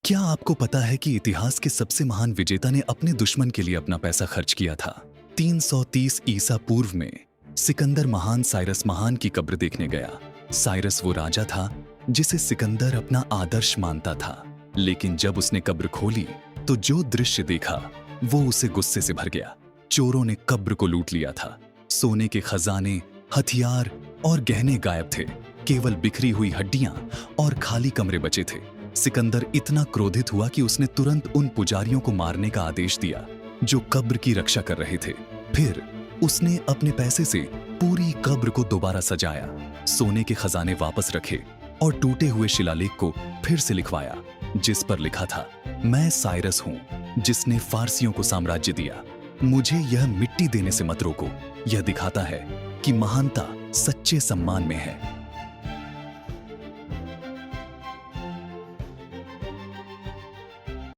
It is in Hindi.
क्या आपको पता है कि इतिहास के सबसे महान विजेता ने अपने दुश्मन के लिए अपना पैसा खर्च किया था? 330 ईसा पूर्व में सिकंदर महान साइरस महान की कब्र देखने गया। साइरस वो राजा था जिसे सिकंदर अपना आदर्श मानता था, लेकिन जब उसने कब्र खोली तो जो दृश्य देखा वो उसे गुस्से से भर गया। चोरों ने कब्र को लूट लिया था। सोने के खजाने, हथियार और गहने गायब थे। केवल बिखरी हुई हड्डियां और खाली कमरे बचे थे। सिकंदर इतना क्रोधित हुआ कि उसने तुरंत उन पुजारियों को मारने का आदेश दिया जो कब्र की रक्षा कर रहे थे। फिर उसने अपने पैसे से पूरी कब्र को दोबारा सजाया, सोने के खजाने वापस रखे और टूटे हुए शिलालेख को फिर से लिखवाया, जिस पर लिखा था, मैं साइरस हूं जिसने फारसियों को साम्राज्य दिया। मुझे यह मिट्टी देने से मत रोको। यह दिखाता है कि महानता सच्चे सम्मान में है।